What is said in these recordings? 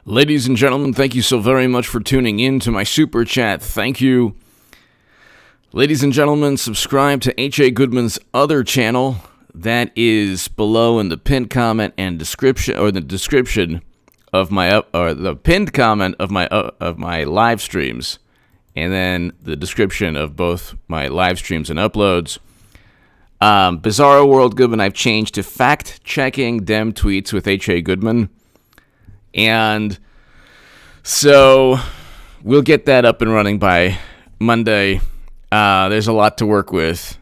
Ladies and gentlemen, thank you so very much for tuning in to my super chat. Thank you. Ladies and gentlemen, subscribe to H.A. Goodman's other channel. That is below in the pinned comment and description, or the description of my or the pinned comment of my live streams, and then the description of both my live streams and uploads. Bizarro World Goodman, I've changed to fact-checking dem tweets with H.A. Goodman. And so we'll get that up and running by Monday. There's a lot to work with.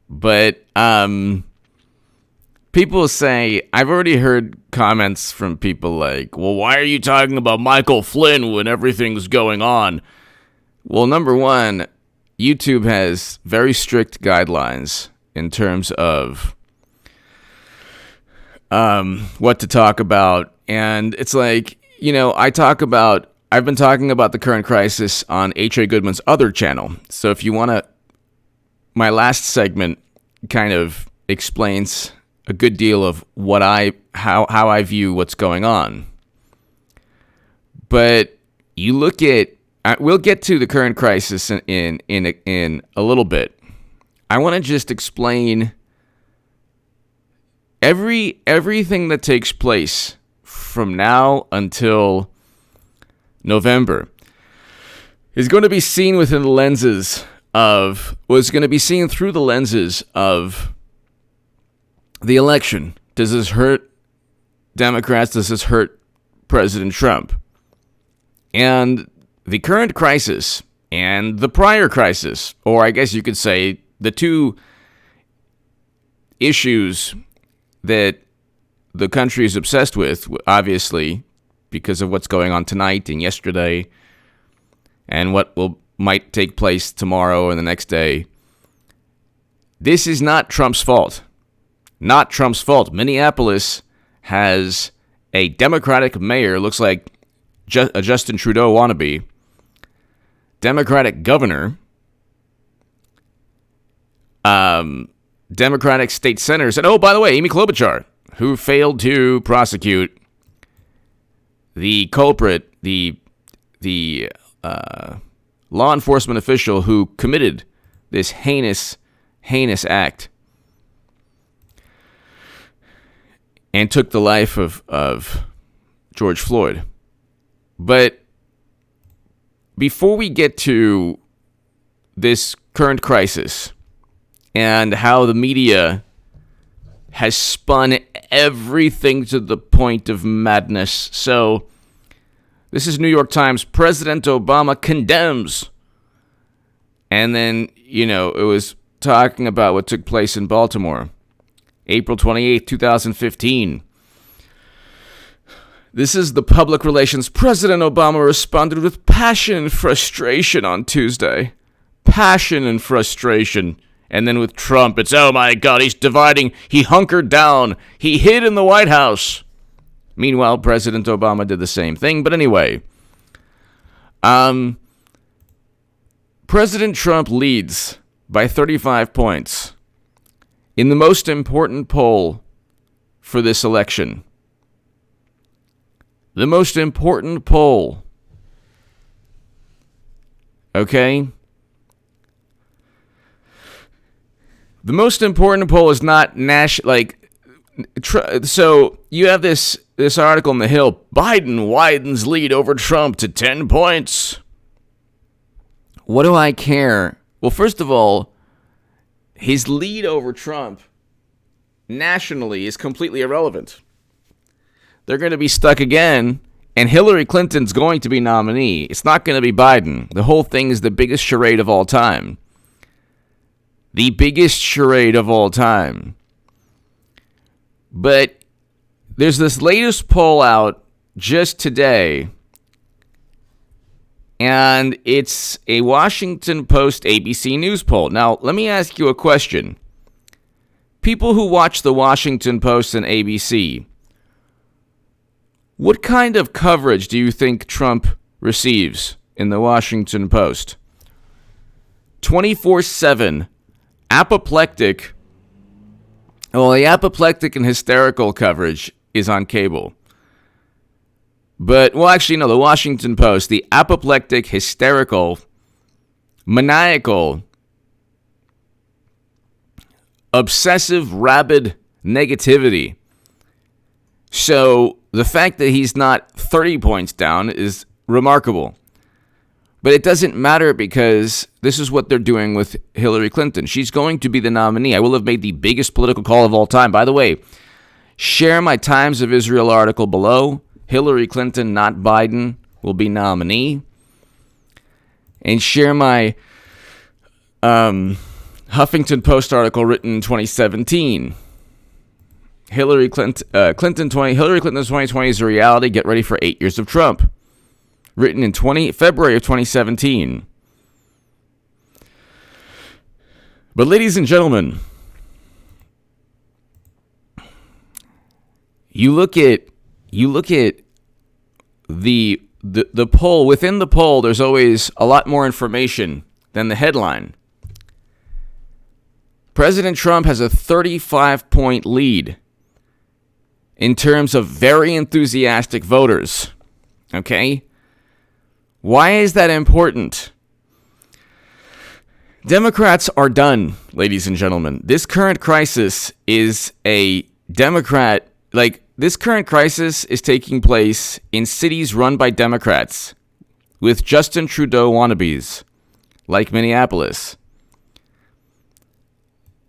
But people say, I've already heard comments from people like, well, why are you talking about Michael Flynn when everything's going on? Well, number one, YouTube has very strict guidelines in terms of what to talk about. And it's like, I've been talking about the current crisis on H.A. Goodman's other channel. So if you want to, my last segment kind of explains a good deal of how I view what's going on. But you look at, we'll get to the current crisis in a little bit. I want to just explain everything that takes place from now until November is going to be seen within the lenses of, going to be seen through the lenses of the election. Does this hurt Democrats? Does this hurt President Trump? And the current crisis and the prior crisis, or I guess you could say the two issues that the country is obsessed with, obviously, because of what's going on tonight and yesterday, and what might take place tomorrow and the next day. This is not Trump's fault. Not Trump's fault. Minneapolis has a Democratic mayor, looks like a Justin Trudeau wannabe, Democratic governor, Democratic state senators, and by the way, Amy Klobuchar, who failed to prosecute the culprit, the law enforcement official who committed this heinous act and took the life of George Floyd. But before we get to this current crisis and how the media has spun everything to the point of madness. So, this is New York Times. President Obama condemns. And then, it was talking about what took place in Baltimore, April 28th, 2015. This is the public relations. President Obama responded with passion and frustration on Tuesday. Passion and frustration. And then with Trump, it's, oh my God, he's dividing. He hunkered down. He hid in the White House. Meanwhile, President Obama did the same thing. But anyway, President Trump leads by 35 points in the most important poll for this election. The most important poll. Okay? The most important poll is not national, so you have this article in The Hill, Biden widens lead over Trump to 10 points. What do I care? Well, first of all, his lead over Trump nationally is completely irrelevant. They're going to be stuck again, and Hillary Clinton's going to be nominee. It's not going to be Biden. The whole thing is the biggest charade of all time. The biggest charade of all time. But there's this latest poll out just today, and it's a Washington Post ABC News poll. Now, let me ask you a question. People who watch the Washington Post and ABC, what kind of coverage do you think Trump receives in the Washington Post? 24/7. Apoplectic. Well, the apoplectic and hysterical coverage is on cable. But, well, actually, no, the Washington Post, the apoplectic, hysterical, maniacal, obsessive, rabid negativity. So the fact that he's not 30 points down is remarkable. But it doesn't matter because this is what they're doing with Hillary Clinton. She's going to be the nominee. I will have made the biggest political call of all time. By the way, share my Times of Israel article below. Hillary Clinton, not Biden, will be nominee. And share my Huffington Post article written in 2017. Hillary Clinton's 2020 is a reality. Get ready for 8 years of Trump. Written in February of 2017. But ladies and gentlemen, you look at the poll. Within the poll, there's always a lot more information than the headline. President Trump has a 35-point lead in terms of very enthusiastic voters. Okay? Why is that important? Democrats are done, ladies and gentlemen. This current crisis is a Democrat, this current crisis is taking place in cities run by Democrats with Justin Trudeau wannabes, like Minneapolis.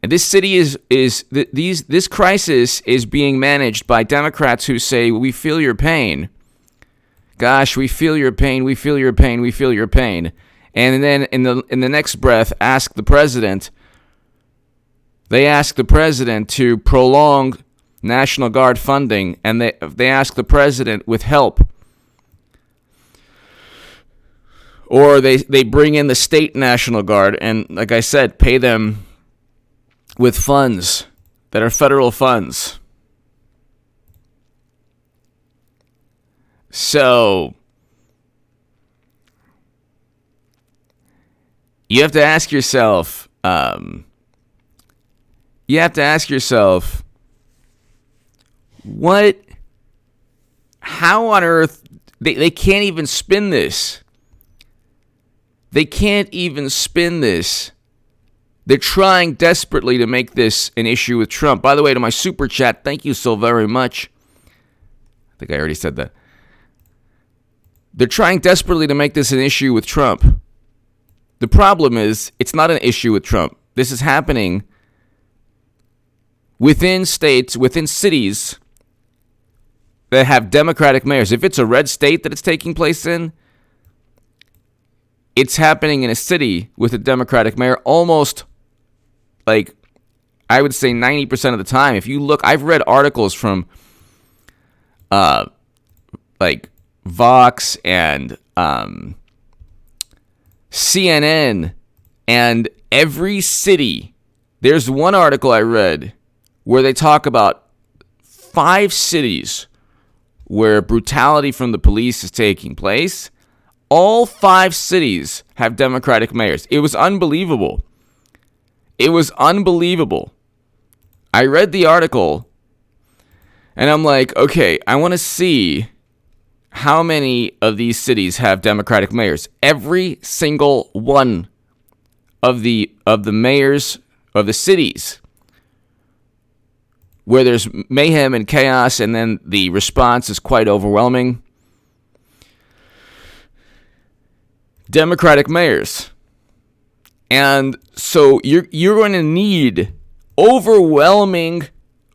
And this city this crisis is being managed by Democrats who say, we feel your pain. Gosh, we feel your pain, we feel your pain, we feel your pain. And then in the next breath, they ask the president to prolong National Guard funding, and they ask the president with help. Or they bring in the state National Guard and, like I said, pay them with funds that are federal funds. So you have to ask yourself, how on earth, they can't even spin this. They can't even spin this. They're trying desperately to make this an issue with Trump. By the way, to my super chat, thank you so very much. I think I already said that. They're trying desperately to make this an issue with Trump. The problem is, it's not an issue with Trump. This is happening within states, within cities that have Democratic mayors. If it's a red state that it's taking place in, it's happening in a city with a Democratic mayor almost, I would say 90% of the time. If you look, I've read articles from Vox and CNN, and every city, there's one article I read where they talk about 5 cities where brutality from the police is taking place. All 5 cities have Democratic mayors. It was unbelievable. It was unbelievable. I read the article, and I'm like, okay, I want to see how many of these cities have Democratic mayors. Every single one of the mayors of the cities where there's mayhem and chaos, and then the response is quite overwhelming. Democratic mayors. And so you're going to need overwhelming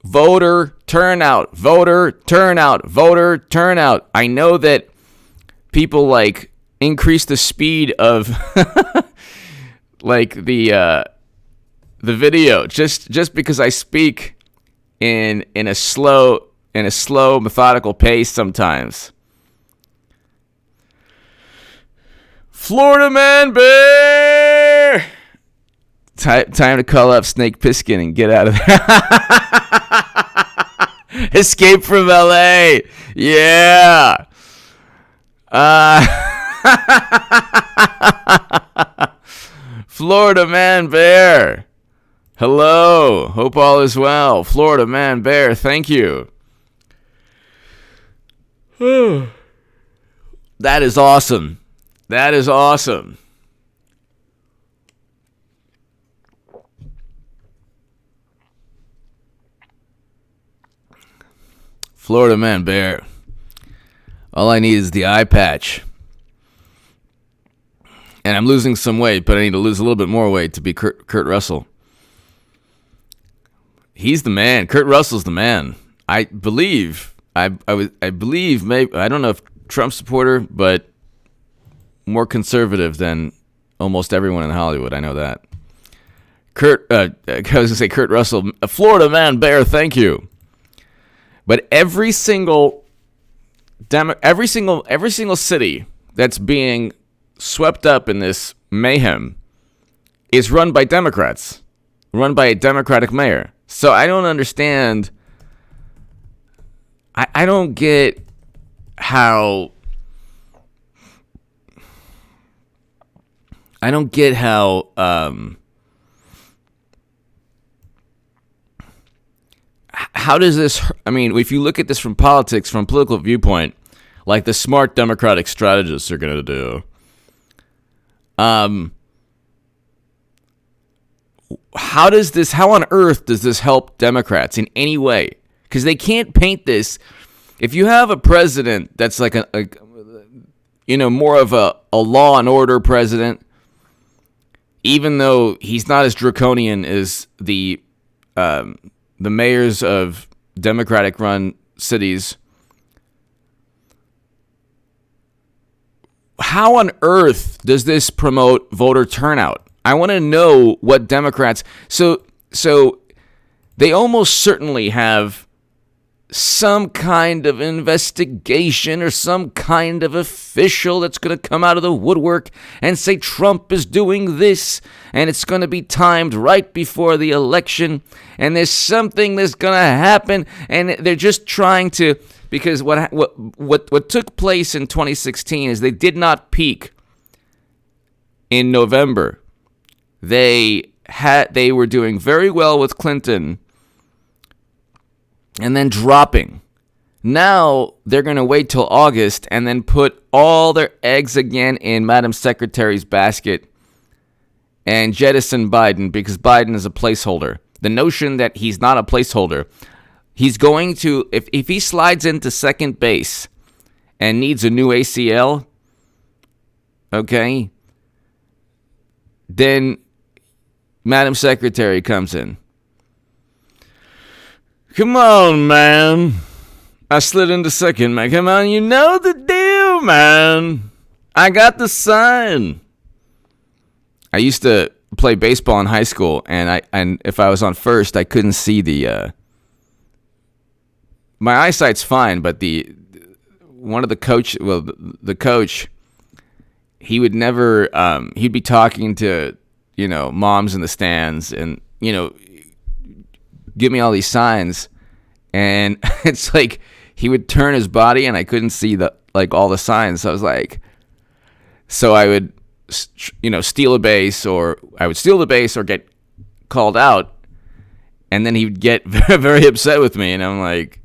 voter turnout. I know that people increase the speed of the video just because I speak in a slow methodical pace sometimes. Florida Man Bear! Time to call up Snake Plissken and get out of there. Escape from LA. Yeah. Florida Man Bear. Hello. Hope all is well. Florida Man Bear, thank you. That is awesome. That is awesome. Florida Man Bear. All I need is the eye patch. And I'm losing some weight, but I need to lose a little bit more weight to be Kurt Russell. He's the man. Kurt Russell's the man. I believe. I believe. Maybe I don't know if Trump supporter, but more conservative than almost everyone in Hollywood. I know that. I was gonna say Kurt Russell, a Florida Man Bear. Thank you. But every single city that's being swept up in this mayhem is run by Democrats, run by a Democratic mayor. So I don't understand. I don't get how. I don't get how. How does this? I mean, if you look at this from politics, from political viewpoint, like the smart Democratic strategists are going to do. How on earth does this help Democrats in any way? Because they can't paint this. If you have a president that's like more of a law and order president, even though he's not as draconian as the mayors of Democratic-run cities, how on earth does this promote voter turnout? I want to know what Democrats... So they almost certainly have some kind of investigation or some kind of official that's going to come out of the woodwork and say Trump is doing this, and it's going to be timed right before the election, and there's something that's going to happen, and they're just trying to... Because what took place in 2016 is they did not peak in November. They were doing very well with Clinton and then dropping. Now they're going to wait till August and then put all their eggs again in Madam Secretary's basket and jettison Biden because Biden is a placeholder. The notion that he's not a placeholder... He's going to, if he slides into second base and needs a new ACL, okay, then Madam Secretary comes in. Come on, man. I slid into second, man. Come on, you know the deal, man. I got the sign. I used to play baseball in high school, and if I was on first, I couldn't see the... My eyesight's fine, but the coach, he would never, he'd be talking to, moms in the stands and, give me all these signs. And it's like he would turn his body and I couldn't see all the signs. So I would, steal a base or get called out. And then he would get very, very upset with me. And I'm like,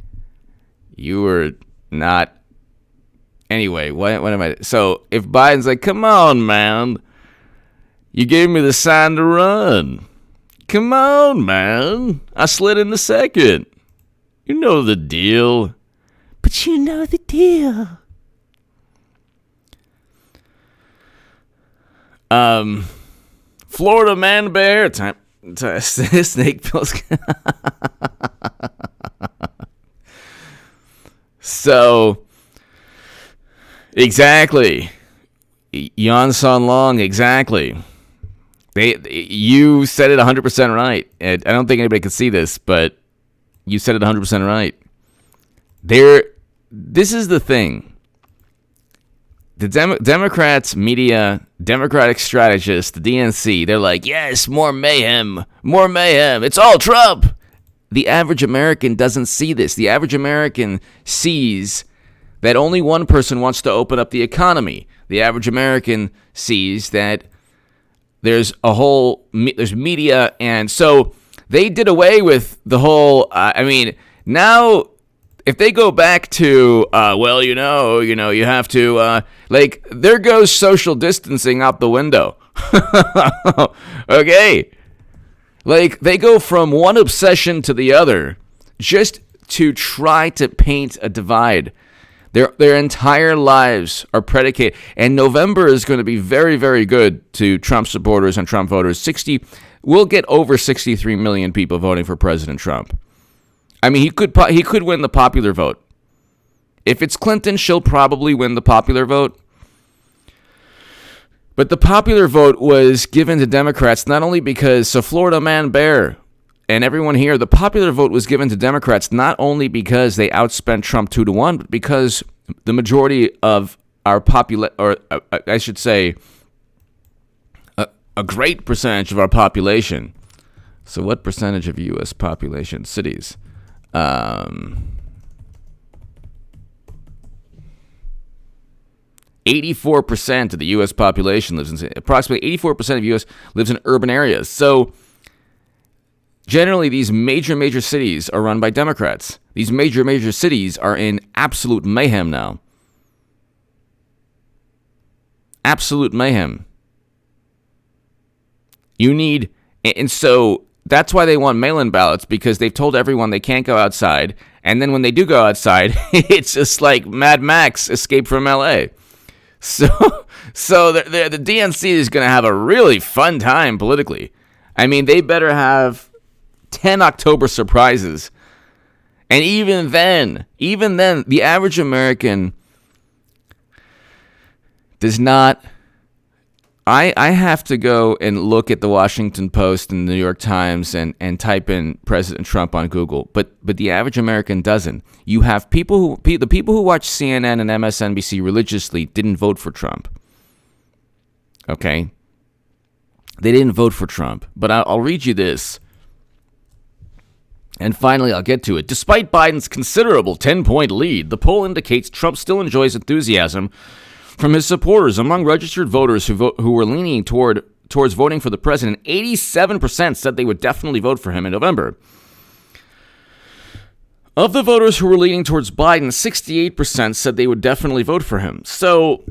you were not. Anyway, what am I? So if Biden's like, come on, man, you gave me the sign to run. Come on, man. I slid in the second. You know the deal. But you know the deal. Florida Man Bear. Time snake pills. So, exactly. Yan Son Long, exactly. You said it 100% right. I don't think anybody can see this, but you said it 100% right. This is the thing. The Democrats, media, Democratic strategists, the DNC, they're like, yes, more mayhem. It's all Trump. The average American doesn't see this. The average American sees that only one person wants to open up the economy. The average American sees that there's media, and so they did away with the whole, now if they go back to, you have to, there goes social distancing out the window. Okay. Like, they go from one obsession to the other just to try to paint a divide. Their entire lives are predicated. And November is going to be very, very good to Trump supporters and Trump voters. We'll get over 63 million people voting for President Trump. I mean, he could win the popular vote. If it's Clinton, she'll probably win the popular vote. But the popular vote was given to Democrats not only because, Florida Man Bear and everyone here, the popular vote was given to Democrats not only because they outspent Trump 2-1, but because the majority of our a great percentage of our population. So what percentage of U.S. population? Cities. 84% of the U.S. population approximately 84% of U.S. lives in urban areas. So generally, these major cities are run by Democrats. These major cities are in absolute mayhem now. Absolute mayhem. And so that's why they want mail-in ballots, because they've told everyone they can't go outside. And then when they do go outside, it's just like Mad Max Escape from L.A. So the DNC is going to have a really fun time politically. I mean, they better have 10 October surprises. And even then, the average American does not. I have to go and look at the Washington Post and the New York Times and type in President Trump on Google, but the average American doesn't. You have the people who watch CNN and MSNBC religiously didn't vote for Trump. Okay? They didn't vote for Trump, but I'll read you this. And finally, I'll get to it. Despite Biden's considerable 10-point lead, the poll indicates Trump still enjoys enthusiasm from his supporters. Among registered voters who were leaning towards voting for the president, 87% said they would definitely vote for him in November. Of the voters who were leaning towards Biden, 68% said they would definitely vote for him. So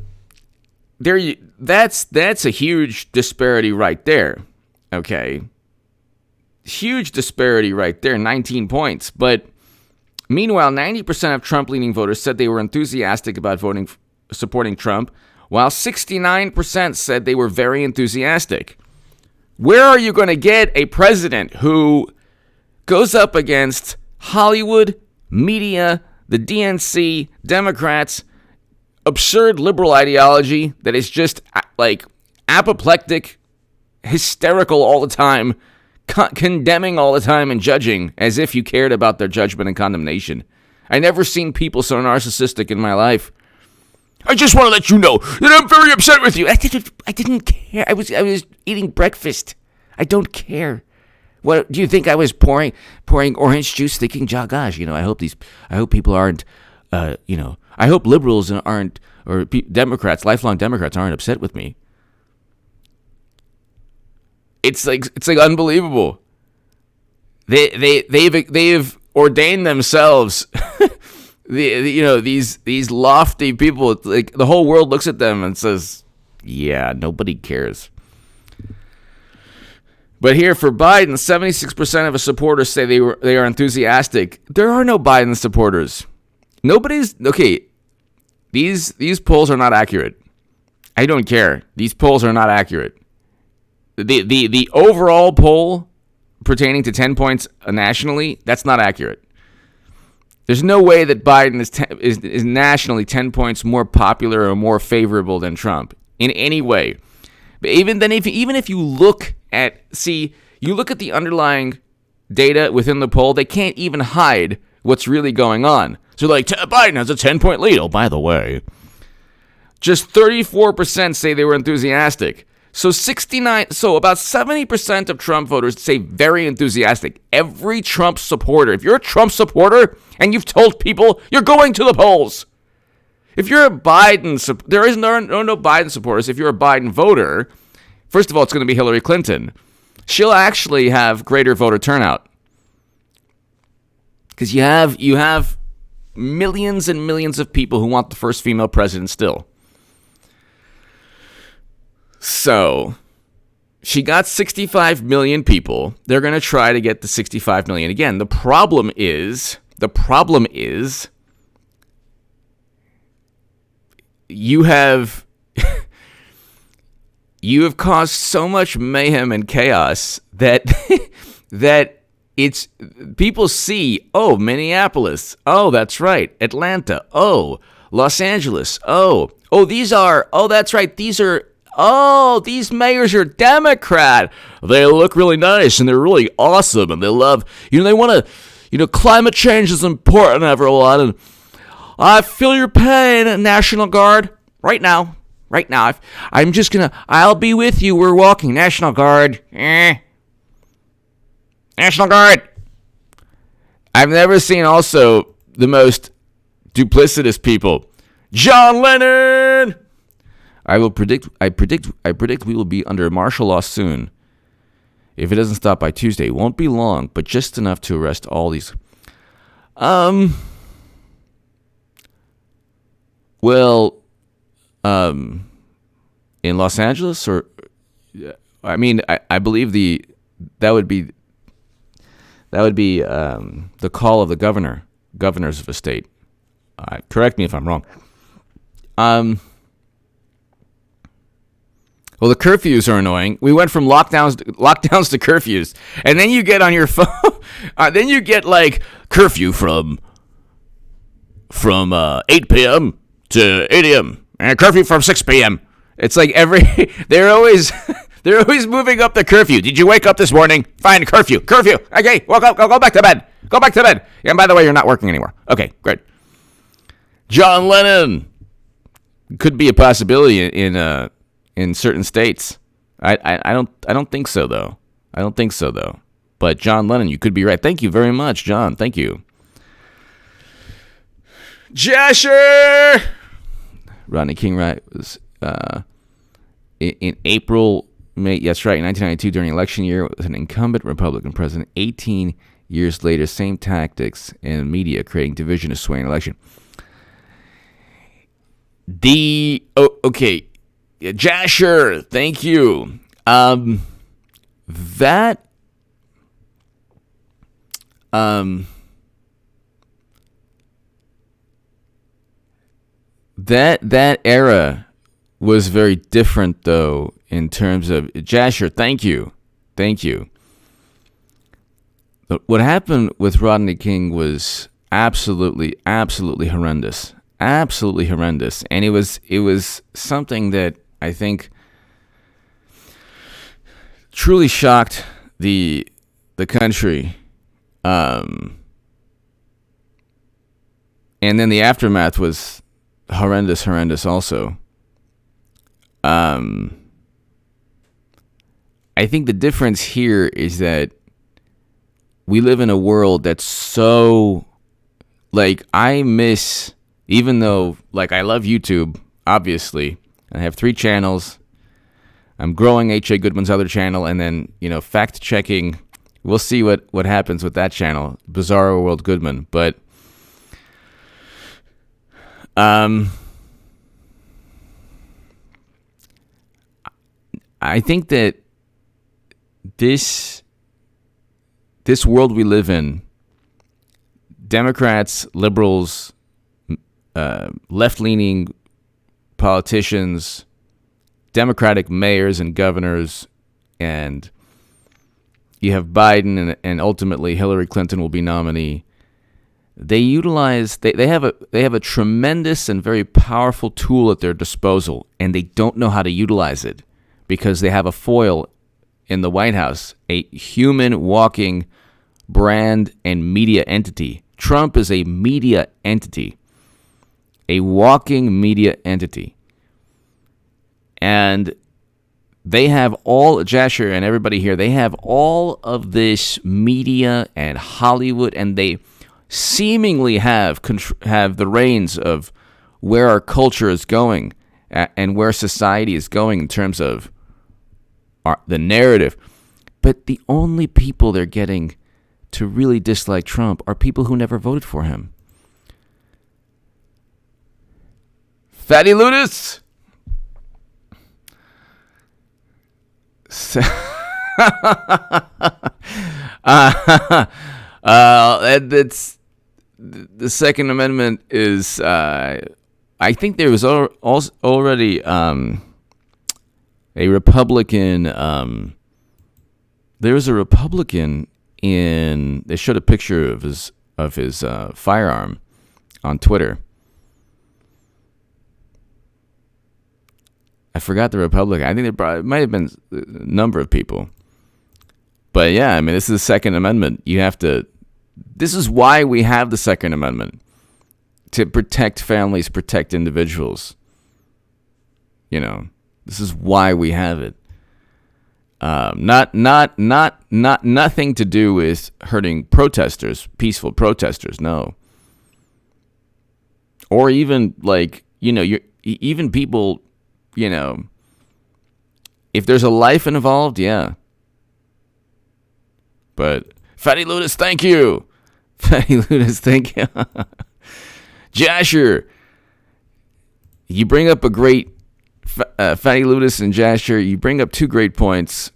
that's a huge disparity right there. Okay. Huge disparity right there, 19 points. But meanwhile, 90% of Trump-leaning voters said they were enthusiastic about supporting Trump, while 69% said they were very enthusiastic. Where are you going to get a president who goes up against Hollywood, media, the DNC, Democrats, absurd liberal ideology that is just like apoplectic, hysterical all the time, condemning all the time and judging as if you cared about their judgment and condemnation? I never seen people so narcissistic in my life. I just want to let you know that I'm very upset with you. I didn't care. I was eating breakfast. I don't care. What do you think I was pouring orange juice, thinking, gosh, I hope people aren't, I hope liberals aren't, or Democrats, lifelong Democrats aren't upset with me. It's like unbelievable. They've ordained themselves. These lofty people, like the whole world looks at them and says, yeah, nobody cares. But here for Biden, 76% of his supporters say they are enthusiastic. There are no Biden supporters. These polls are not accurate. I don't care. These polls are not accurate. The overall poll pertaining to 10 points nationally, that's not accurate. There's no way that Biden is nationally 10 points more popular or more favorable than Trump in any way. But even if you look at the underlying data within the poll, they can't even hide what's really going on. So Biden has a 10-point lead. Oh, by the way, just 34% say they were enthusiastic. So about 70% of Trump voters say very enthusiastic. Every Trump supporter, if you're a Trump supporter and you've told people you're going to the polls, if you're a Biden, there are no Biden supporters. If you're a Biden voter, first of all, it's going to be Hillary Clinton. She'll actually have greater voter turnout because you have millions and millions of people who want the first female president still. So, she got 65 million people. They're going to try to get the 65 million again. The problem is, you have caused so much mayhem and chaos that that it's people see, oh, Minneapolis, oh, that's right, Atlanta, oh, Los Angeles, these mayors are Democrat. They look really nice and they're really awesome and they love, they want to, climate change is important, everyone. And I feel your pain, National Guard. Right now. I'll be with you. We're walking. National Guard. National Guard. I've never seen also the most duplicitous people. John Lennon. I predict we will be under martial law soon. If it doesn't stop by Tuesday, it won't be long, but just enough to arrest all these. In Los Angeles, or I believe that would be the call of the governors of a state. Correct me if I'm wrong. Well, the curfews are annoying. We went from lockdowns to curfews, and then you get on your phone. Then you get like curfew from 8 p.m. to 8 a.m. and curfew from 6 p.m. It's like they're always moving up the curfew. Did you wake up this morning? Fine, curfew. Okay, woke up. Go back to bed. Yeah, and by the way, you're not working anymore. Okay, great. John Lennon could be a possibility in certain states. I don't think so though. But John Lennon, you could be right. Thank you very much, John. Thank you. Jasher. Rodney King was in April, May. That's right. In 1992, during election year, with an incumbent Republican president. 18 years later, same tactics and media creating division to sway an election. Jasher, thank you. That era was very different, though, in terms of Jasher. Thank you. But what happened with Rodney King was absolutely horrendous. Absolutely horrendous. And it was something that I think truly shocked the country. And then the aftermath was horrendous also. I think the difference here is that we live in a world that's so, like, even though, like, I love YouTube, obviously. I have 3 channels. I'm growing H.A. Goodman's other channel, and then, fact-checking. We'll see what happens with that channel, Bizarro World Goodman. But I think that this world we live in, Democrats, liberals, left-leaning politicians, Democratic mayors and governors, and you have Biden and ultimately Hillary Clinton will be nominee. They have a tremendous and very powerful tool at their disposal, and they don't know how to utilize it because they have a foil in the White House, a human walking brand and media entity. Trump is a media entity, a walking media entity. And they have all, Jasher and everybody here, they have all of this media and Hollywood, and they seemingly have the reins of where our culture is going and where society is going in terms of the narrative. But the only people they're getting to really dislike Trump are people who never voted for him. Fatty Ludus. That's the Second Amendment is. I think there was already a Republican. There was a Republican in. They showed a picture of his firearm on Twitter. I forgot the Republican. I think it might have been a number of people. But yeah, I mean, this is the Second Amendment. You have to. This is why we have the Second Amendment, to protect families, protect individuals. You know, this is why we have it. Nothing to do with hurting protesters, peaceful protesters. No. Or even even people. If there's a life involved, yeah. But Fatty Ludus, thank you. Fatty Ludus, thank you. Jasher, you bring up a great Fatty Ludus and Jasher. You bring up two great points.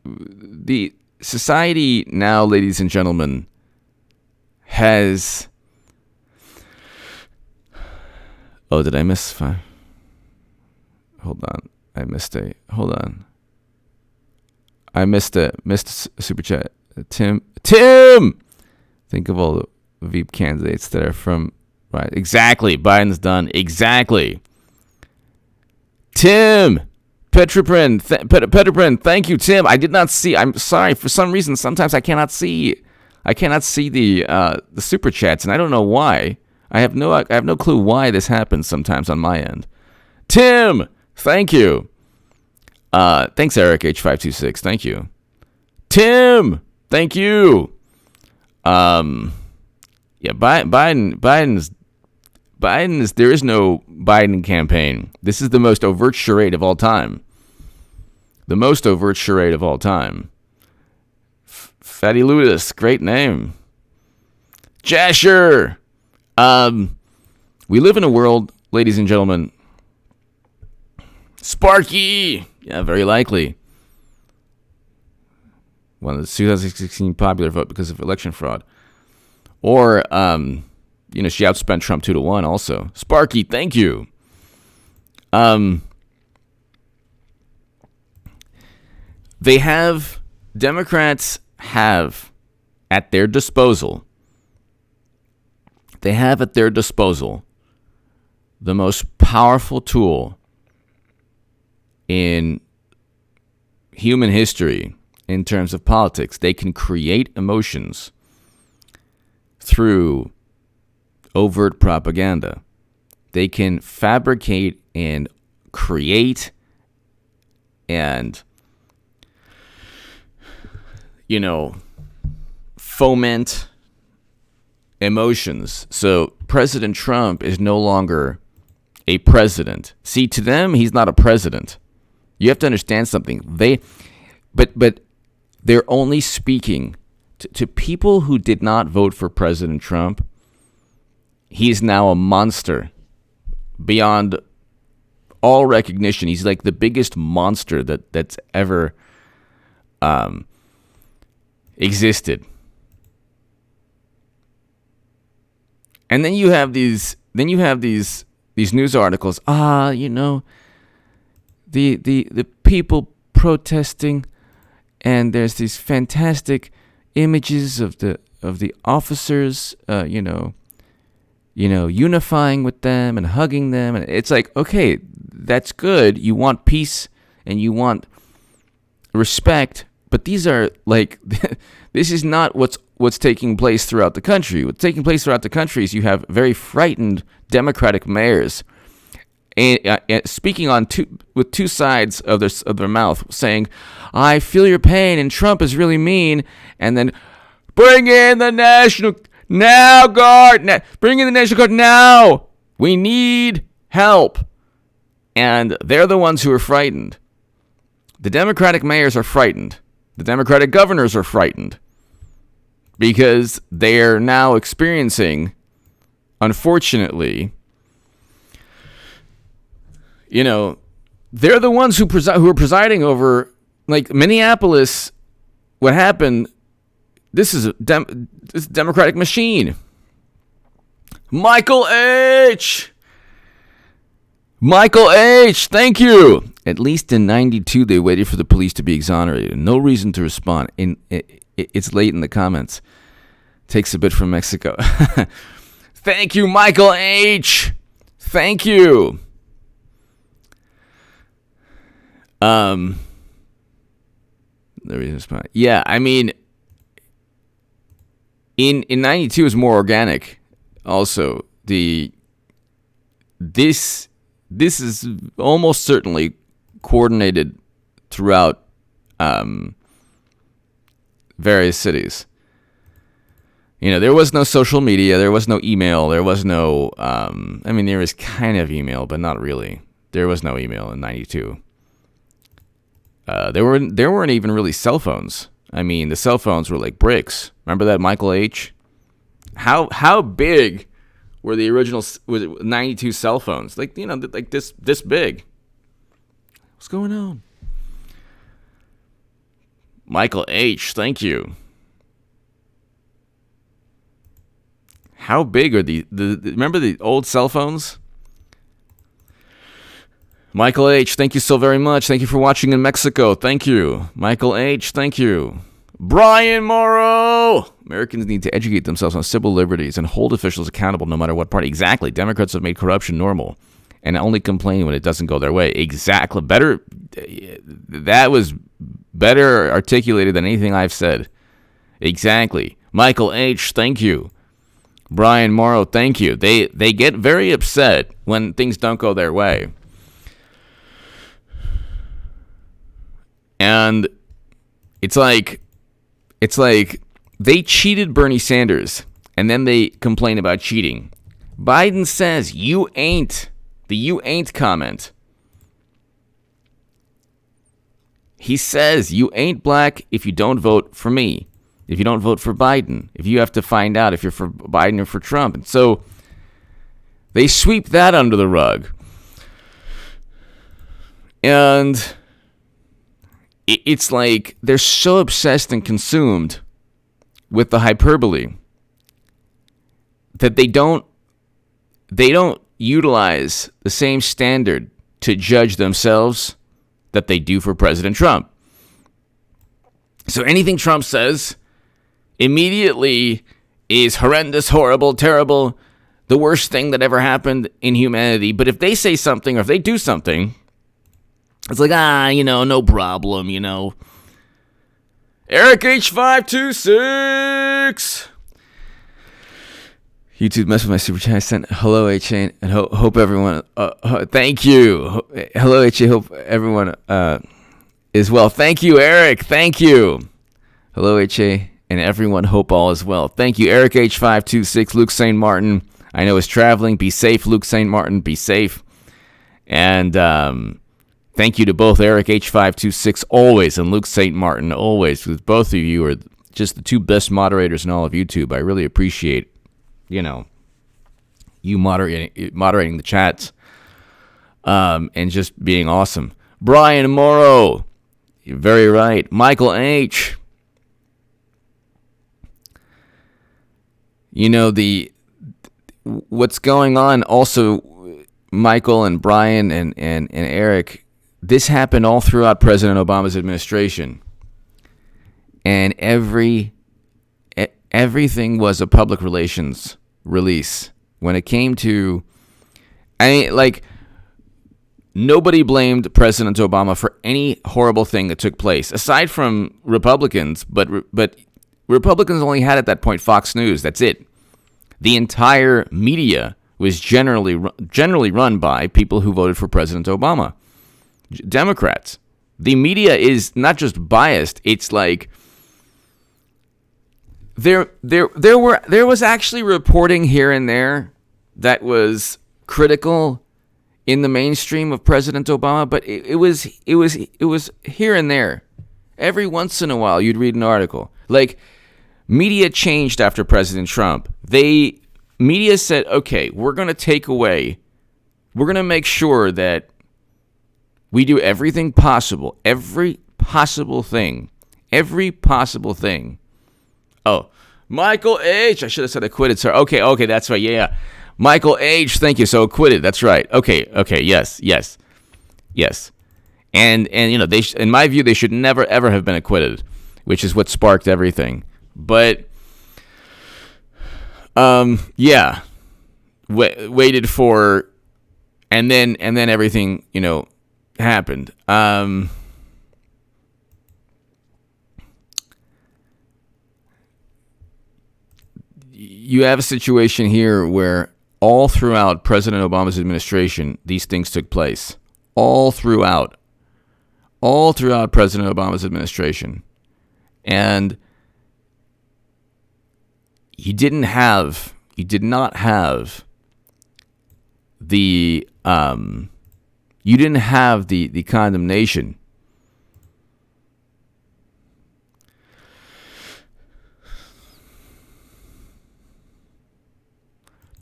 The society now, ladies and gentlemen, has. Oh, did I miss 5? Hold on. I missed a super chat. Tim! Think of all the Veep candidates that are from... Right. Exactly. Biden's done. Exactly. Tim! Petroprin. Thank you, Tim. I did not see... I'm sorry. For some reason, sometimes I cannot see the super chats, and I don't know why. I have no clue why this happens sometimes on my end. Tim! Thank you. Thanks, Eric H526. Thank you. Tim! Thank you. Yeah, Biden's there is no Biden campaign. This is the most overt charade of all time. The most overt charade of all time. Fatty Ludus, great name. Jasher! We live in a world, ladies and gentlemen. Sparky! Yeah, very likely. Won the 2016 popular vote because of election fraud. Or, she outspent Trump 2-1 also. Sparky, thank you. Democrats have at their disposal the most powerful tool in human history in terms of politics. They can create emotions through overt propaganda. They can fabricate and create and, foment emotions. So President Trump is no longer a president. See, to them, he's not a president. You have to understand something. But they're only speaking to people who did not vote for President Trump. He's now a monster beyond all recognition. He's like the biggest monster that's ever existed. And then you have these news articles. The people protesting, and there's these fantastic images of the officers, unifying with them and hugging them, and it's like, okay, that's good. You want peace and you want respect, but these are like, this is not what's taking place throughout the country. What's taking place throughout the country is you have very frightened Democratic mayors speaking with two sides of their mouth, saying, "I feel your pain," and Trump is really mean, and then bring in the National Guard. Bring in the National Guard now. We need help, and they're the ones who are frightened. The Democratic mayors are frightened. The Democratic governors are frightened because they are now experiencing, unfortunately, they're the ones who are presiding over, like, Minneapolis. What happened? This is this Democratic machine. Michael H. Thank you. At least in 92, they waited for the police to be exonerated. No reason to respond. It's late in the comments. Takes a bit from Mexico. Thank you, Michael H. Thank you. The reason to respond. Yeah, I mean, in 92 is more organic. Also, this is almost certainly coordinated throughout various cities. There was no social media, there was no email, there was no, there was kind of email, but not really. There was no email in 92. There weren't even really cell phones. The cell phones were like bricks. Remember that, Michael H? How big were the original 92 cell phones? Like this big. What's going on? Michael H, thank you. How big are the remember the old cell phones? Michael H, thank you so very much. Thank you for watching in Mexico. Thank you. Michael H, thank you. Brian Morrow! Americans need to educate themselves on civil liberties and hold officials accountable no matter what party. Exactly. Democrats have made corruption normal and only complain when it doesn't go their way. Exactly. That was better articulated than anything I've said. Exactly. Michael H, thank you. Brian Morrow, thank you. They get very upset when things don't go their way. And it's like they cheated Bernie Sanders, and then they complain about cheating. Biden says, you ain't. The you ain't comment. He says, you ain't black if you don't vote for me. If you don't vote for Biden. If you have to find out if you're for Biden or for Trump. And so they sweep that under the rug. And it's like they're so obsessed and consumed with the hyperbole that they don't utilize the same standard to judge themselves that they do for President Trump. So anything Trump says immediately is horrendous, horrible, terrible, the worst thing that ever happened in humanity. But if they say something or if they do something, it's like, no problem, Eric H526. YouTube messed with my super chat. I sent hello HA and hope everyone. Thank you. Hello HA. Hope everyone is well. Thank you, Eric. Thank you. Hello HA and everyone. Hope all is well. Thank you, Eric H526. Luke St. Martin. I know is traveling. Be safe, Luke St. Martin. Be safe. And thank you to both Eric H526 always and Luke St. Martin always, because both of you are just the two best moderators in all of YouTube. I really appreciate, you moderating the chats and just being awesome. Brian Morrow, you're very right. Michael H. What's going on also, Michael and Brian and Eric, this happened all throughout President Obama's administration. And everything was a public relations release. When it came to, nobody blamed President Obama for any horrible thing that took place, aside from Republicans, but Republicans only had at that point Fox News. That's it. The entire media was generally run by people who voted for President Obama. Democrats. The media is not just biased, it's like there was actually reporting here and there that was critical in the mainstream of President Obama, but it was here and there. Every once in a while you'd read an article. Like, media changed after President Trump. Media said, okay, we're going to make sure that We do everything possible, every possible thing. Oh, Michael H. I should have said acquitted, sir. Okay, that's right. Yeah. Michael H. Thank you. So acquitted. That's right. Okay. Yes. And they in my view, they should never ever have been acquitted, which is what sparked everything. But yeah, waited for, and then everything happened. You have a situation here where all throughout President Obama's administration, these things took place. All throughout President Obama's administration. And you did not have the condemnation.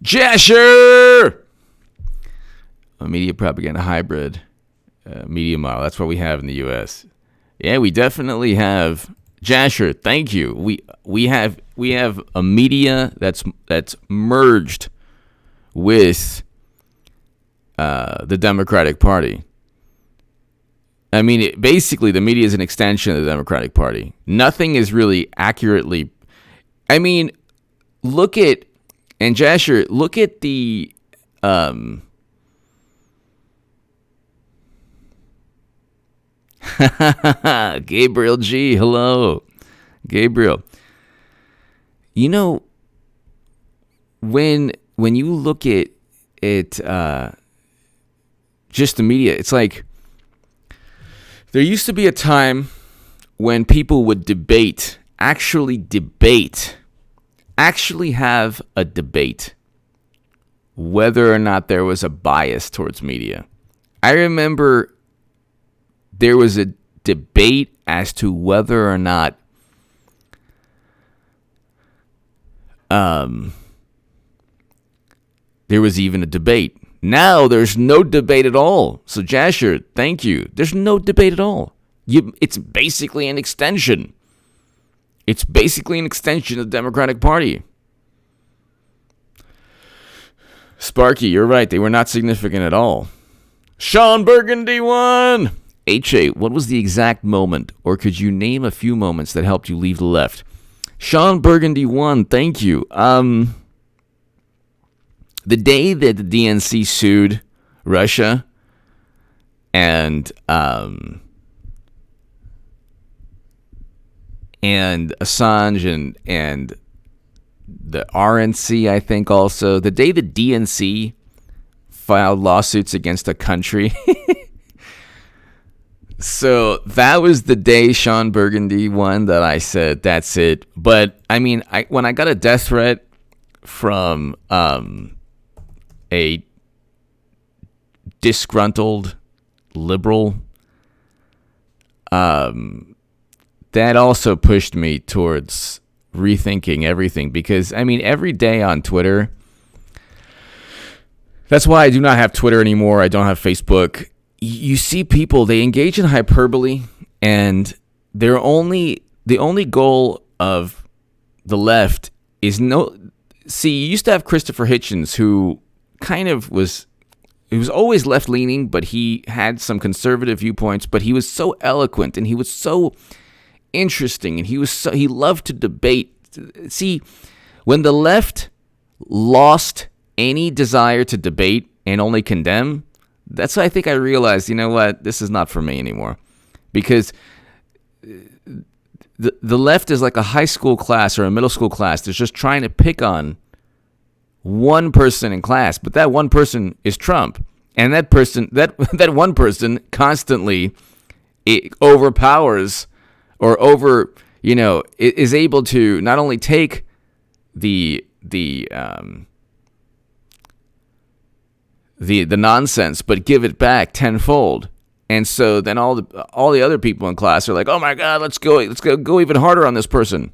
Jasher! A media propaganda hybrid media model. That's what we have in the U.S. Yeah, we definitely have. Jasher, thank you. We have a media that's merged with the Democratic Party. I mean, basically, the media is an extension of the Democratic Party. Nothing is really accurately. I mean, look at the Gabriel G. Hello, Gabriel. When you look at just the media, it's like there used to be a time when people would actually have a debate whether or not there was a bias towards media. I remember there was a debate as to whether or not there was even a debate. Now there's no debate at all. So Jasher, thank you. There's no debate at all. It's basically an extension. It's basically an extension of the Democratic Party. Sparky, you're right. They were not significant at all. Sean Burgundy won. HA, what was the exact moment, or could you name a few moments that helped you leave the left? Sean Burgundy won. Thank you. The day that the DNC sued Russia and Assange and the RNC, I think also, the day the DNC filed lawsuits against a country. So that was the day Sean Burgundy won that I said, that's it. But I mean, when I got a death threat from a disgruntled liberal, that also pushed me towards rethinking everything, because I mean, every day on Twitter, that's why I do not have Twitter anymore. I don't have Facebook. You see people, they engage in hyperbole, and the only goal of the left is see, you used to have Christopher Hitchens, who kind of he was always left-leaning, but he had some conservative viewpoints, but he was so eloquent, and he was so interesting, and he loved to debate. See, when the left lost any desire to debate and only condemn, that's why I think I realized, you know what, this is not for me anymore. Because the left is like a high school class or a middle school class that's just trying to pick on one person in class, but that one person is Trump. And that one person constantly overpowers or is able to not only take the nonsense, but give it back tenfold. And so then all the other people in class are like, oh my God, let's go even harder on this person.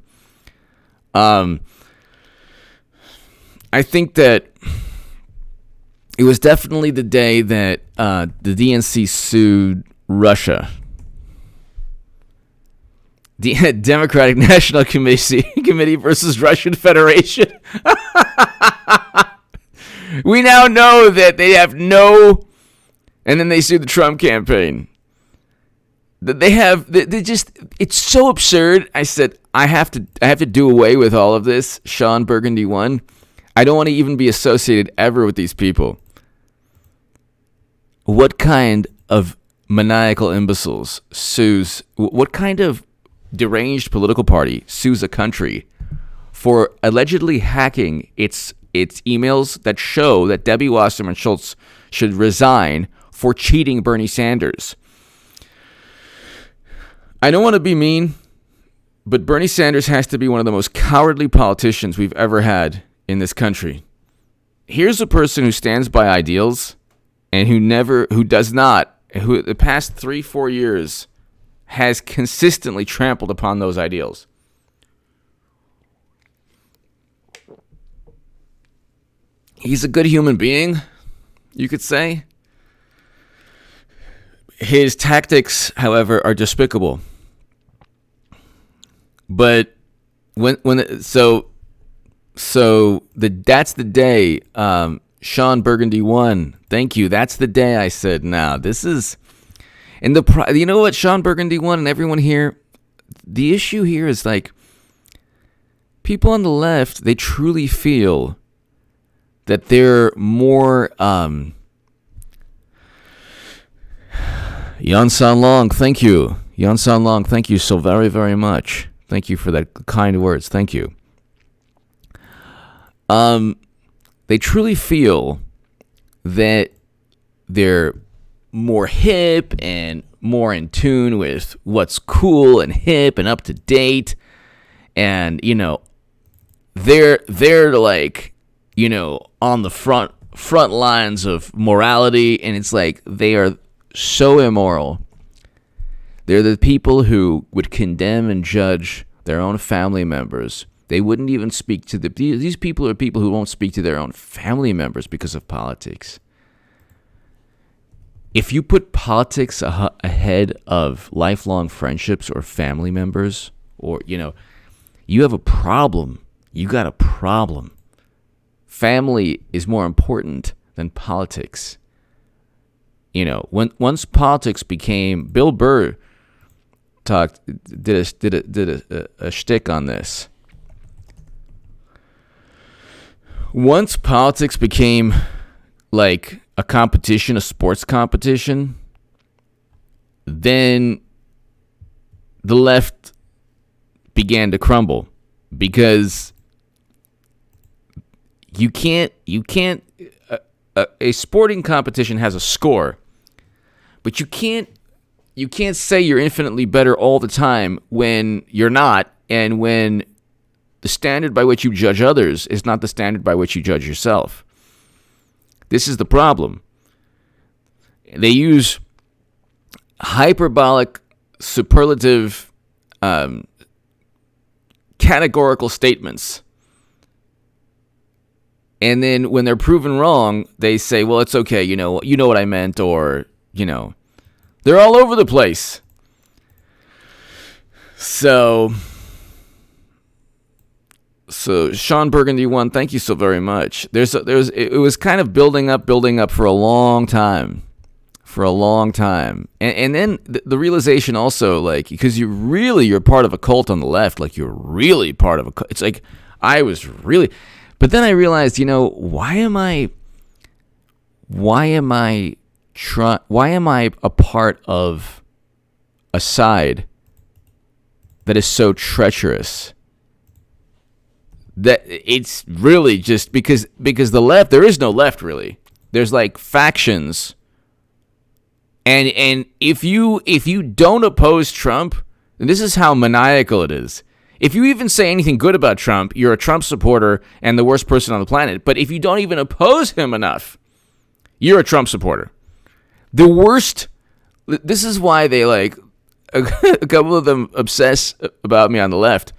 I think that it was definitely the day that the DNC sued Russia. The Democratic National Committee versus Russian Federation. We now know that they have no, and then they sued the Trump campaign. They just, it's so absurd. I said, I have to do away with all of this. Sean Burgundy won. I don't want to even be associated ever with these people. What kind of maniacal imbeciles sues, what kind of deranged political party sues a country for allegedly hacking its emails that show that Debbie Wasserman Schultz should resign for cheating Bernie Sanders? I don't want to be mean, but Bernie Sanders has to be one of the most cowardly politicians we've ever had in this country. Here's a person who stands by ideals and who the past 3-4 years has consistently trampled upon those ideals. He's a good human being, you could say. His tactics, however, are despicable. But that's the day Sean Burgundy won. Thank you. That's the day I said, now this is, and you know what, Sean Burgundy won, and everyone here, the issue here is like, people on the left, they truly feel that they're more, Yan San Long, thank you. Yan San Long, thank you so very, very much. Thank you for that kind words. Thank you. They truly feel that they're more hip and more in tune with what's cool and hip and up to date. And, you know, they're like, you know, on the front lines of morality. And it's like they are so immoral. They're the people who would condemn and judge their own family members. They wouldn't even speak to these people are people who won't speak to their own family members because of politics. If you put politics ahead of lifelong friendships or family members, or, you know, you have a problem. You got a problem. Family is more important than politics. You know, once politics became, Bill Burr did a shtick on this. Once politics became like a competition, a sports competition, then the left began to crumble, because you can't a sporting competition has a score, but you can't say you're infinitely better all the time when you're not, and when the standard by which you judge others is not the standard by which you judge yourself. This is the problem. They use hyperbolic, superlative, categorical statements. And then when they're proven wrong, they say, well, it's okay, you know what I meant, or, you know, they're all over the place. So Sean Burgundy won. Thank you so very much. It was kind of building up for a long time. And then the realization also, like, because you're part of a cult on the left, like you're really part of a cult. It's like, but then I realized, you know, why am I a part of a side that is so treacherous? That it's really just because the left, there is no left really. There's like factions. And if you don't oppose Trump, and this is how maniacal it is. If you even say anything good about Trump, you're a Trump supporter and the worst person on the planet. But if you don't even oppose him enough, you're a Trump supporter. The worst. This is why they, like, a couple of them obsess about me on the left.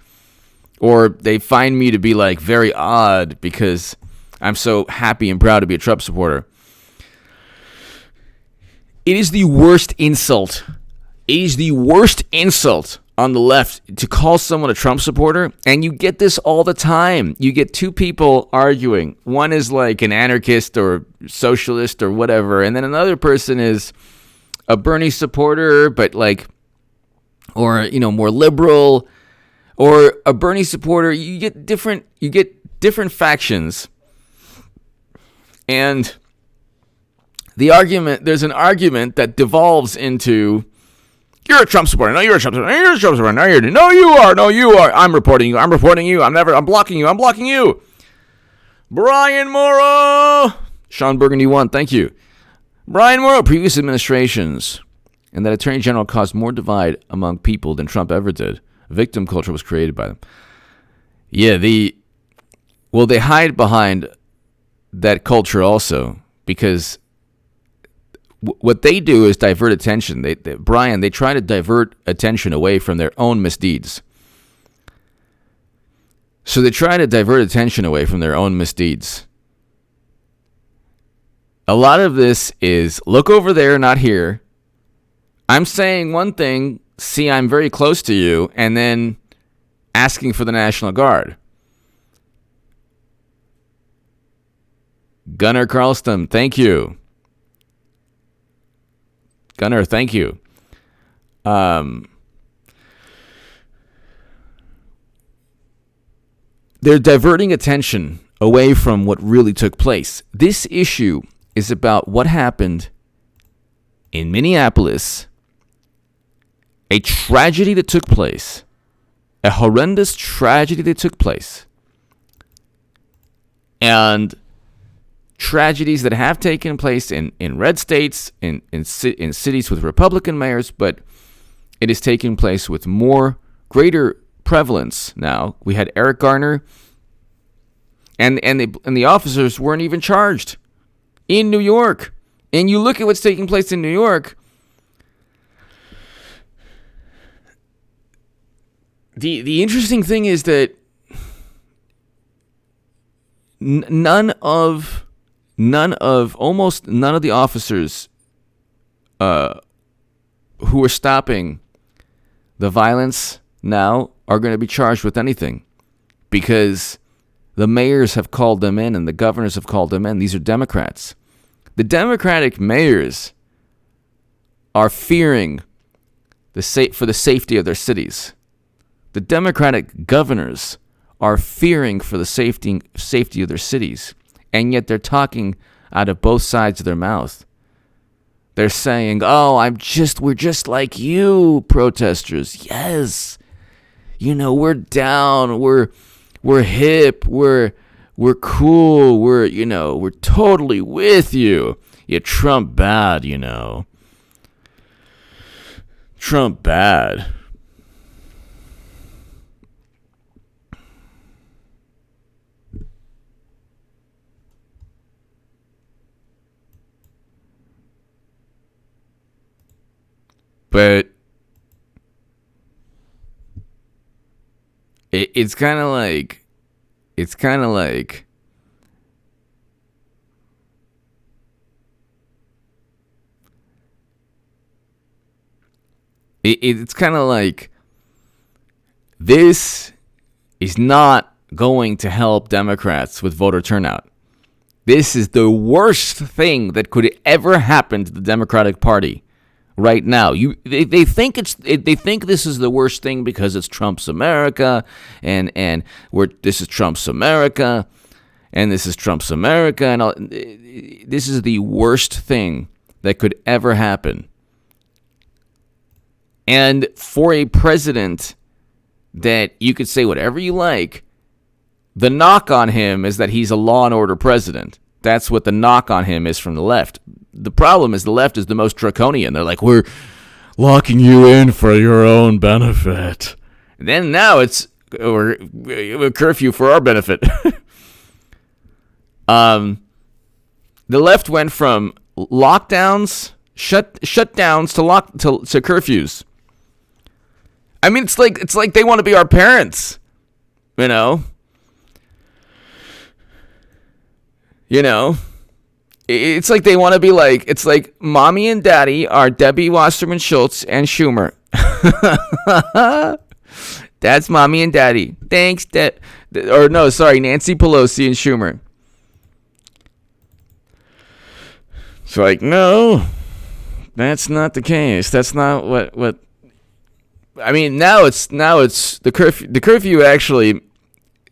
Or they find me to be, like, very odd because I'm so happy and proud to be a Trump supporter. It is the worst insult. It is the worst insult on the left to call someone a Trump supporter, and you get this all the time. You get two people arguing. One is like an anarchist or socialist or whatever, and then another person is a Bernie supporter, but like, or more liberal, or a Bernie supporter. You get different factions, and there's an argument that devolves into, you're a Trump supporter. No, you're a Trump supporter. No, you're a Trump supporter. No, you are. No, you are. I'm reporting you. I'm blocking you. I'm blocking you. Brian Morrow. Sean Burgundy 1. Thank you. Brian Morrow. Previous administrations and that Attorney General caused more divide among people than Trump ever did. Victim culture was created by them. Yeah, they hide behind that culture also, because what they do is divert attention. They try to divert attention away from their own misdeeds. So they try to divert attention away from their own misdeeds. A lot of this is, look over there, not here. I'm saying one thing, see, I'm very close to you, and then asking for the National Guard. Gunnar Carlston, thank you. Gunnar, thank you. They're diverting attention away from what really took place. This issue is about what happened in Minneapolis, a tragedy that took place, a horrendous tragedy that took place, and tragedies that have taken place in red states, in cities with Republican mayors, but it is taking place with greater prevalence now. We had Eric Garner, and the officers weren't even charged in New York. And you look at what's taking place in New York. The interesting thing is that almost none of the officers who are stopping the violence now are going to be charged with anything, because the mayors have called them in and the governors have called them in. These are Democrats. The Democratic mayors are fearing for the safety of their cities. The Democratic governors are fearing for the safety of their cities, and yet they're talking out of both sides of their mouth. They're saying, "Oh, we're just like you, protesters. Yes, we're down. We're hip. We're cool. We're totally with you. Yeah, Trump bad. Trump bad." But it's kind of like, it's kind of like this is not going to help Democrats with voter turnout. This is the worst thing that could ever happen to the Democratic Party right now. They think this is the worst thing because it's Trump's America, and this is Trump's America, and this is Trump's America, and all. This is the worst thing that could ever happen. And for a president that you could say whatever you like, the knock on him is that he's a law and order president. That's what the knock on him is from the left. The problem is the left is the most draconian. They're like, we're locking you in for your own benefit. And then now it's a curfew for our benefit. The left went from lockdowns, shutdowns to curfews. I mean, it's like they want to be our parents, It's like they want to be like, it's like mommy and daddy are Debbie Wasserman Schultz and Schumer. That's mommy and daddy. Thanks, Nancy Pelosi and Schumer. It's like, no, that's not the case. That's not what. I mean, now it's the curfew. The curfew actually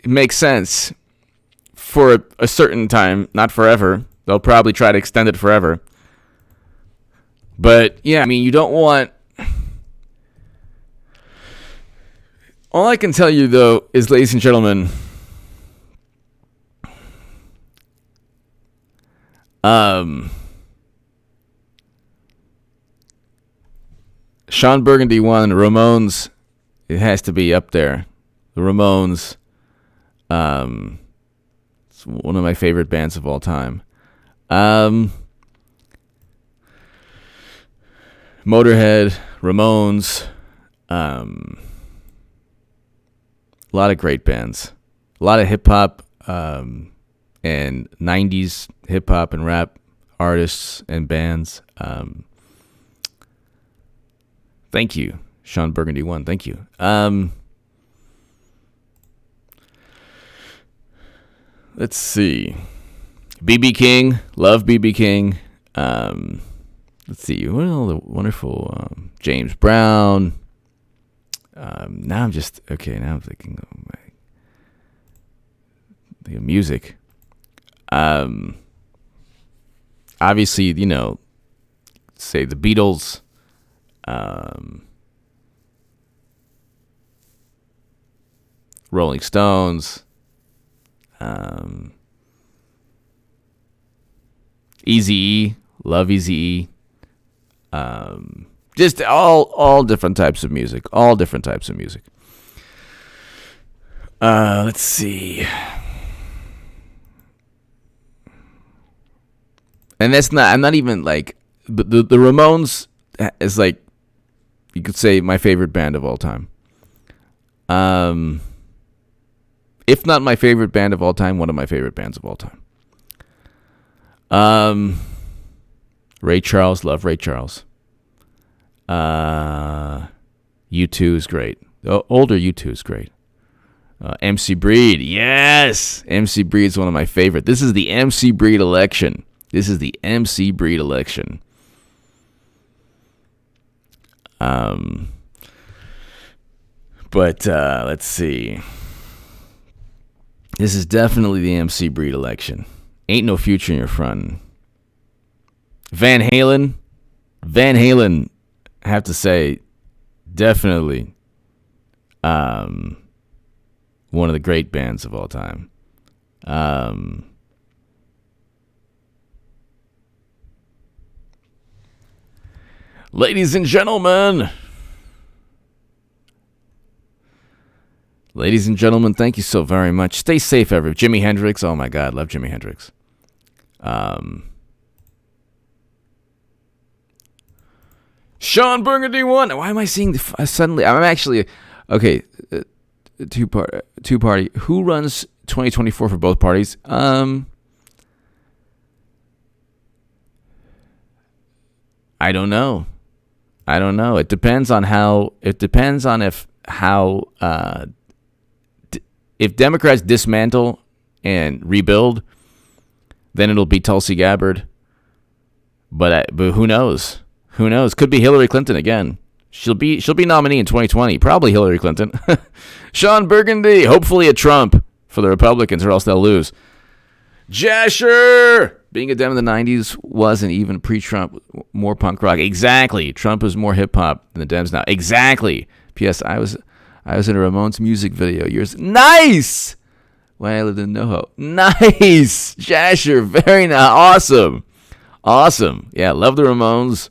makes sense for a certain time, not forever. They'll probably try to extend it forever. But yeah, I mean, you don't want. All I can tell you, though, is, ladies and gentlemen, Sean Burgundy won. Ramones, it has to be up there. The Ramones, it's one of my favorite bands of all time. Motorhead, Ramones, a lot of great bands, a lot of hip hop, and 90s hip hop and rap artists and bands. Thank you, Sean Burgundy won. Thank you. Let's see. B.B. King, love B.B. King. Let's see, what are all the wonderful James Brown. Now I'm thinking of music. Obviously, say the Beatles. Rolling Stones. Eazy-E, love Eazy-E. Just all different types of music. All different types of music. Let's see. And I'm not even like, the Ramones is like, you could say, my favorite band of all time. If not my favorite band of all time, one of my favorite bands of all time. Ray Charles, love Ray Charles. U2 is great. Older U2 is great. MC Breed, yes! MC Breed is one of my favorite. This is the MC Breed election. But let's see. This is definitely the MC Breed election. Ain't No Future in Your Front. Van Halen, I have to say, definitely one of the great bands of all time. Ladies and gentlemen, thank you so very much. Stay safe, everyone. Jimi Hendrix, oh my God, love Jimi Hendrix. Sean Burgundy won. Why am I seeing suddenly? I'm actually okay. Two party. Who runs 2024 for both parties? I don't know. It depends on how. If Democrats dismantle and rebuild, then it'll be Tulsi Gabbard. But who knows? Could be Hillary Clinton again. She'll be nominee in 2020. Probably Hillary Clinton. Sean Burgundy. Hopefully a Trump for the Republicans, or else they'll lose. Jasher. Being a Dem in the 90s wasn't even pre-Trump. More punk rock. Exactly. Trump is more hip hop than the Dems now. Exactly. P.S. I was in a Ramones music video years. Nice. When I lived in NoHo. Nice. Jasher. Very nice. Awesome. Yeah. Love the Ramones.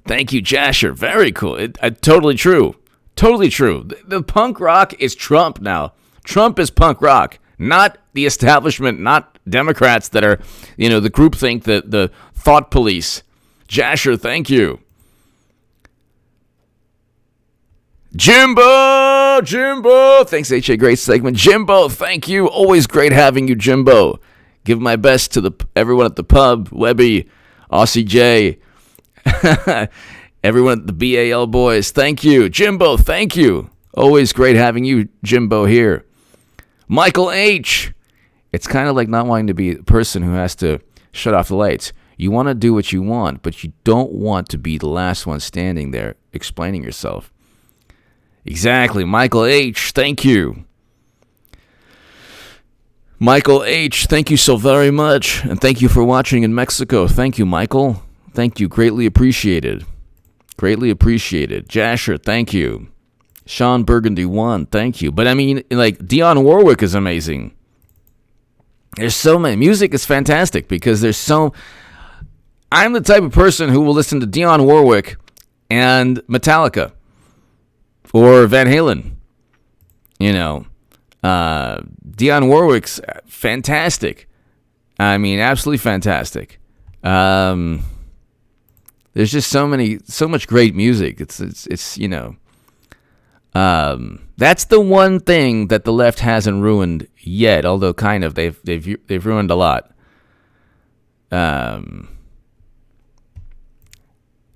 Thank you, Jasher. Very cool. Totally true. The punk rock is Trump now. Trump is punk rock, not the establishment, not Democrats that are, the groupthink, the thought police. Jasher, thank you. Jimbo. Thanks, HA. Great segment. Jimbo, thank you. Always great having you, Jimbo. Give my best to everyone at the pub, Webby, Aussie J, everyone at the BAL boys. Thank you. Jimbo, thank you. Always great having you, Jimbo, here. Michael H. It's kind of like not wanting to be the person who has to shut off the lights. You want to do what you want, but you don't want to be the last one standing there explaining yourself. Exactly. Michael H., thank you. Michael H., thank you so very much. And thank you for watching in Mexico. Thank you, Michael. Thank you. Greatly appreciated. Greatly appreciated. Jasher, thank you. Sean Burgundy 1, thank you. But I mean, like, Dionne Warwick is amazing. There's so many. Music is fantastic because there's so... I'm the type of person who will listen to Dionne Warwick and Metallica or Van Halen. You know, Dionne Warwick's fantastic. I mean, absolutely fantastic. There's just so much great music. It's you know, that's the one thing that the left hasn't ruined yet. Although kind of they've ruined a lot.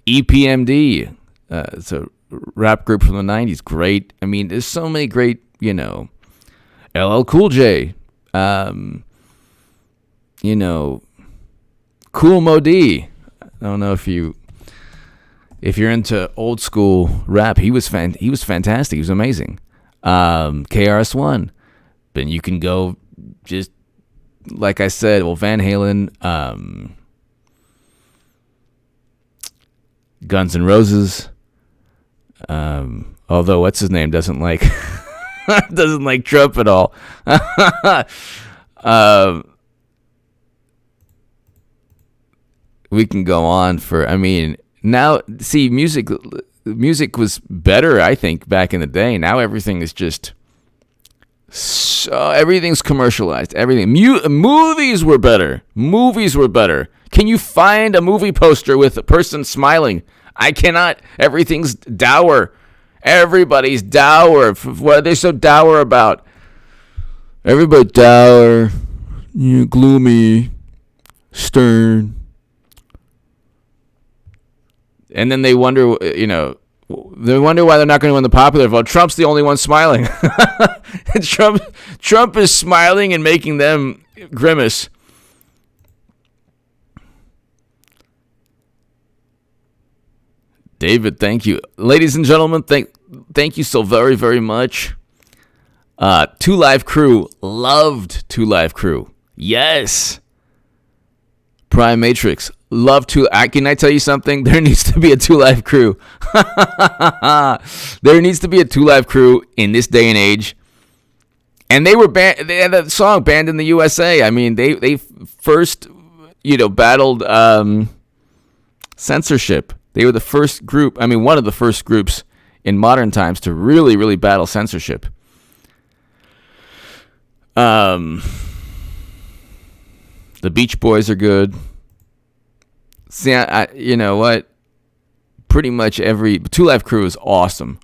EPMD, it's a rap group from the 90s. Great. I mean, there's so many great, you know, LL Cool J, you know, Kool Moe Dee. I don't know if you're into old school rap. He was fantastic. He was amazing. KRS-One. Then you can go just like I said. Well, Van Halen. Guns N' Roses, although what's his name doesn't like Trump at all. We can go on for. I mean, now see, music was better, I think, back in the day. Now everything is just everything's commercialized. Everything. Movies were better. Can you find a movie poster with a person smiling? I cannot. Everything's dour. Everybody's dour. What are they so dour about? Everybody dour, gloomy, stern. And then they wonder, why they're not going to win the popular vote. Trump's the only one smiling. Trump is smiling and making them grimace. David, thank you. Ladies and gentlemen, thank you so very, very much. Two Live Crew. Loved Two Live Crew. Yes. Prime Matrix. Love to. Can I tell you something? There needs to be a Two Live Crew. There needs to be a Two Live Crew in this day and age. And they had a song banned in the USA. I mean, they first, battled censorship. They were the first group. I mean, one of the first groups in modern times to really, really battle censorship. The Beach Boys are good. See, you know what? Pretty much every Two Live Crew is awesome.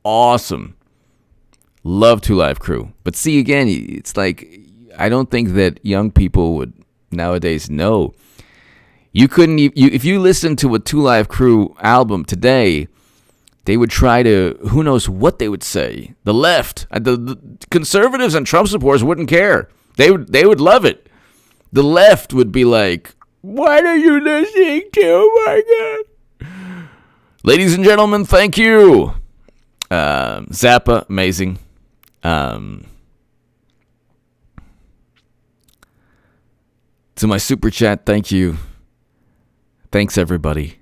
Awesome. Love Two Live Crew. But see, again, it's like, I don't think that young people would nowadays know. You couldn't, if you listen to a Two Live Crew album today, they would try to, who knows what they would say. The left, the conservatives and Trump supporters wouldn't care. They would love it. The left would be like, what are you listening to? Oh my God. Ladies and gentlemen, thank you. Zappa, amazing. To my super chat, thank you. Thanks, everybody.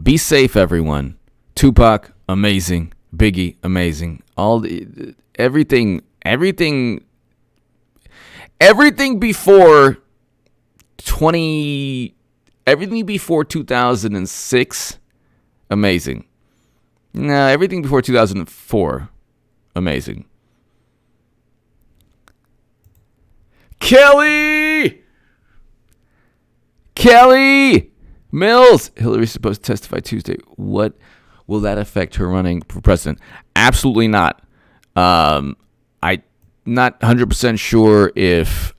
Be safe, everyone. Tupac, amazing. Biggie, amazing. Everything before 2006, amazing. Nah, everything before 2004, amazing. Kelly Mills. Hillary's supposed to testify Tuesday. What will that affect her running for president? Absolutely not. I'm not 100% sure if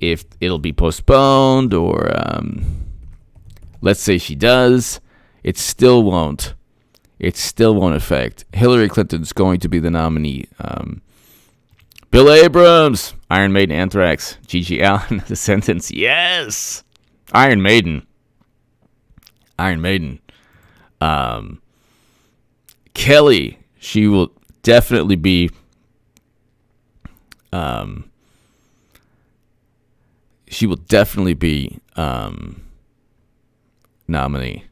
it'll be postponed or let's say she does. It still won't affect. Hillary Clinton's going to be the nominee. Bill Abrams, Iron Maiden, Anthrax, G.G. Allen, The Sentence. Yes! Iron Maiden. Kelly, she will definitely be nominee.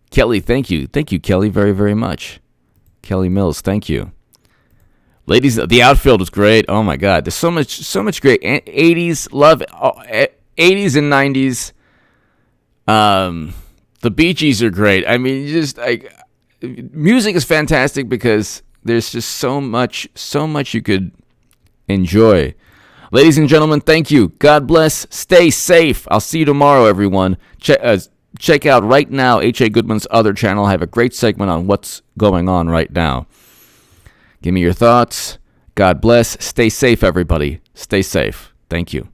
Kelly, thank you. Thank you, Kelly, very, very much. Kelly Mills, thank you. Ladies, the outfield was great. Oh my God, there's so much great 80s love, 80s and 90s. The Bee Gees are great. I mean, just like music is fantastic because there's just so much you could enjoy. Ladies and gentlemen, thank you. God bless. Stay safe. I'll see you tomorrow, everyone. Check out right now H.A. Goodman's other channel. I have a great segment on what's going on right now. Give me your thoughts. God bless. Stay safe, everybody. Stay safe. Thank you.